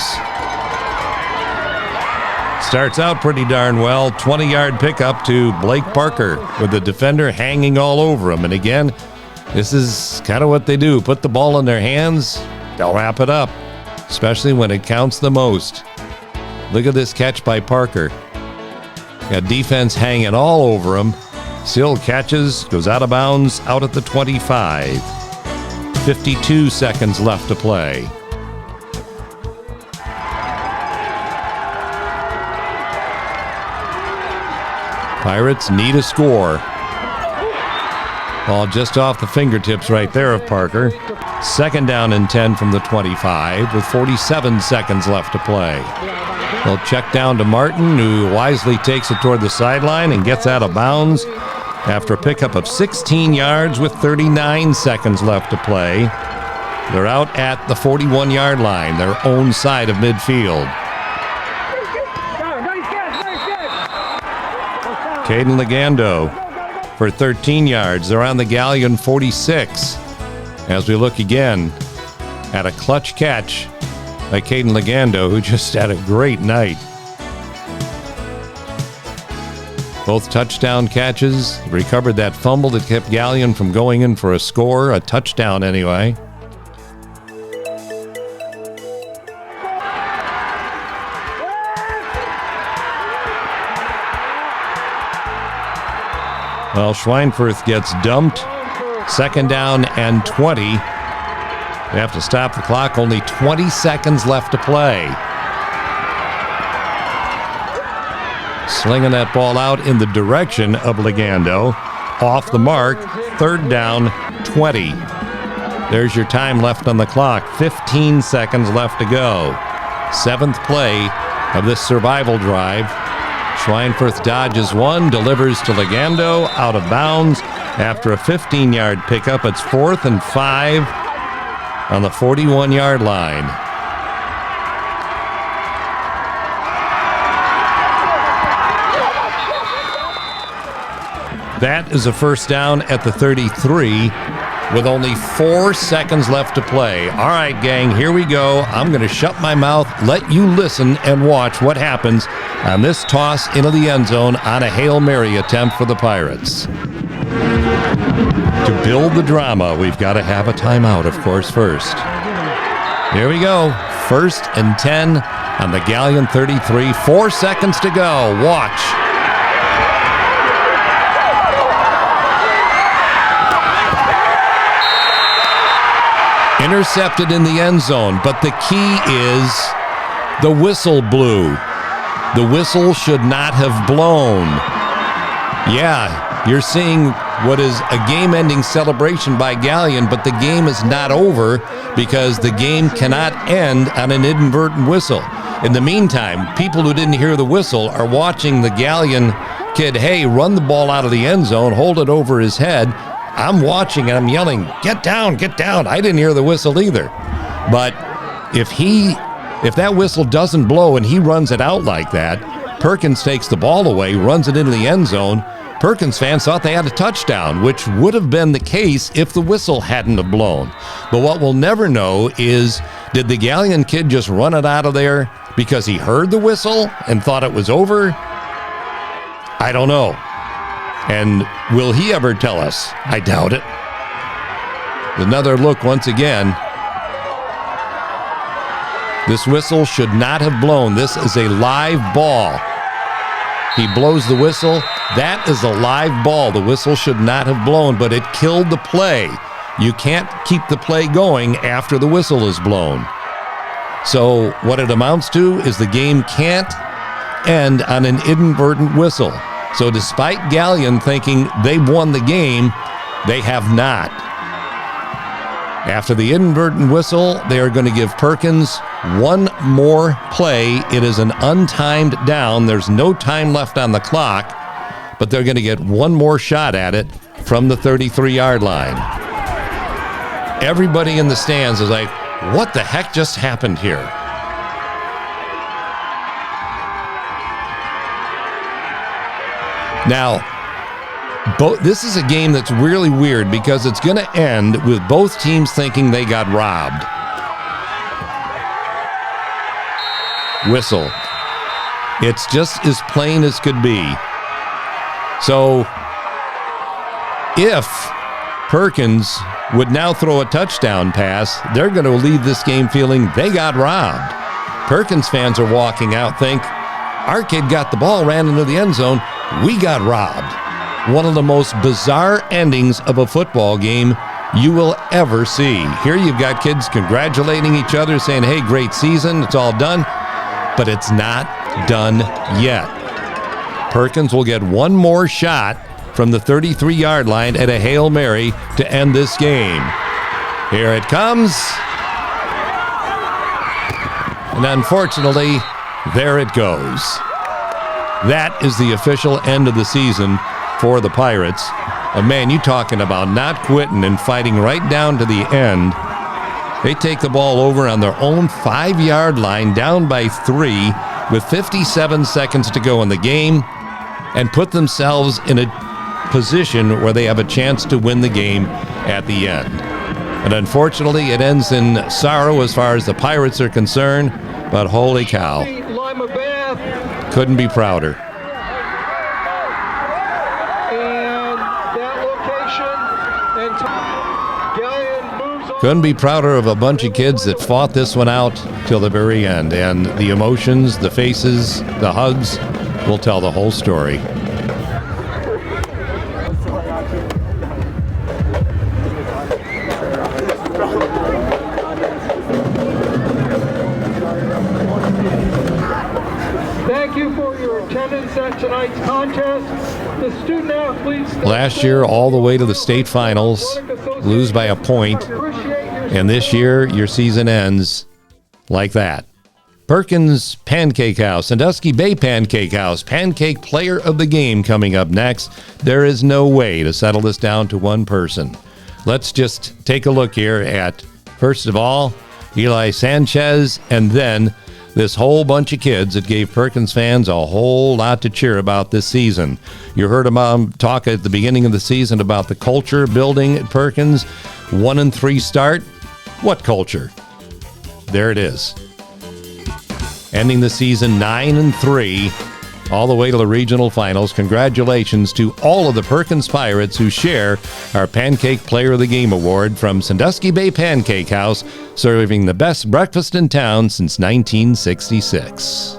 Starts out pretty darn well. 20-yard pickup to Blake Parker with the defender hanging all over him. And again, this is kind of what they do. Put the ball in their hands, they'll wrap it up, especially when it counts the most. Look at this catch by Parker. Got defense hanging all over him. Still catches, goes out of bounds, out at the 25. 52 seconds left to play. Pirates need a score. Ball just off the fingertips right there of Parker. 2nd down and 10 from the 25 with 47 seconds left to play. They'll check down to Martin, who wisely takes it toward the sideline and gets out of bounds after a pickup of 16 yards with 39 seconds left to play. They're out at the 41-yard line, their own side of midfield. Caden Legando for 13 yards. They're on the Galion 46. As we look again at a clutch catch by Caden Legando, who just had a great night. Both touchdown catches, recovered that fumble that kept Galion from going in for a score, a touchdown anyway. Well, Schweinfurth gets dumped. 2nd down and 20. They have to stop the clock. Only 20 seconds left to play. slinging that ball out in the direction of Ligando. Off the mark, 3rd down, 20. There's your time left on the clock. 15 seconds left to go. 7th play of this survival drive. Schweinfurth dodges one, delivers to Ligando, out of bounds after a 15-yard pickup. It's 4th and 5 on the 41-yard line. That is a first down at the 33 with only 4 seconds left to play. All right, gang, here we go. I'm going to shut my mouth, let you listen and watch what happens on this toss into the end zone on a Hail Mary attempt for the Pirates. To build the drama, we've got to have a timeout, of course, first. Here we go. 1st and 10 on the Galion 33. 4 seconds to go. Watch. Intercepted in the end zone, but the key is the whistle blew. The whistle should not have blown. Yeah, you're seeing what is a game-ending celebration by Galion, but the game is not over because the game cannot end on an inadvertent whistle. In the meantime, people who didn't hear the whistle are watching the Galion kid, hey, run the ball out of the end zone, hold it over his head. I'm watching and I'm yelling, get down, get down. I didn't hear the whistle either. But if that whistle doesn't blow and he runs it out like that, Perkins takes the ball away, runs it into the end zone. Perkins fans thought they had a touchdown, which would have been the case if the whistle hadn't have blown. But what we'll never know is, did the Galion kid just run it out of there because he heard the whistle and thought it was over? I don't know. And will he ever tell us? I doubt it. Another look once again. This whistle should not have blown. This is a live ball. He blows the whistle. That is a live ball. The whistle should not have blown, but it killed the play. You can't keep the play going after the whistle is blown. So what it amounts to is the game can't end on an inadvertent whistle. So despite Galion thinking they've won the game, they have not. After the inadvertent whistle, they are going to give Perkins one more play. It is an untimed down. There's no time left on the clock, but they're going to get one more shot at it from the 33-yard line. Everybody in the stands is like, what the heck just happened here? Now, this is a game that's really weird because it's going to end with both teams thinking they got robbed. Whistle. It's just as plain as could be. So, if Perkins would now throw a touchdown pass, they're going to leave this game feeling they got robbed. Perkins fans are walking out, think, our kid got the ball, ran into the end zone, we got robbed. One of the most bizarre endings of a football game you will ever see. Here you've got kids congratulating each other, saying, hey, great season, it's all done. But it's not done yet. Perkins will get one more shot from the 33-yard line at a Hail Mary to end this game. Here it comes. And unfortunately, there it goes. That is the official end of the season for the Pirates. And man, you talking about not quitting and fighting right down to the end. They take the ball over on their own 5-yard line, down by 3, with 57 seconds to go in the game, and put themselves in a position where they have a chance to win the game at the end. And unfortunately, it ends in sorrow as far as the Pirates are concerned, but holy cow. Couldn't be prouder. Couldn't be prouder of a bunch of kids that fought this one out till the very end. And the emotions, the faces, the hugs will tell the whole story. Thank thank you for your attendance at tonight's contest. The student athletes. Last year, all the way to the state finals, lose by a point, and this year, your season ends like that. Perkins Pancake House, Sandusky Bay Pancake House, Pancake Player of the Game coming up next. There is no way to settle this down to one person. Let's just take a look here at, first of all, Eli Sanchez, and then this whole bunch of kids that gave Perkins fans a whole lot to cheer about this season. You heard him talk at the beginning of the season about the culture building at Perkins. 1-3 start. What culture? There it is. Ending the season 9-3, all the way to the regional finals. Congratulations to all of the Perkins Pirates who share our Pancake Player of the Game award from Sandusky Bay Pancake House, serving the best breakfast in town since 1966.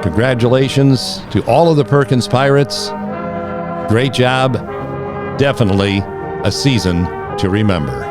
Congratulations to all of the Perkins Pirates. Great job. Definitely a season to remember.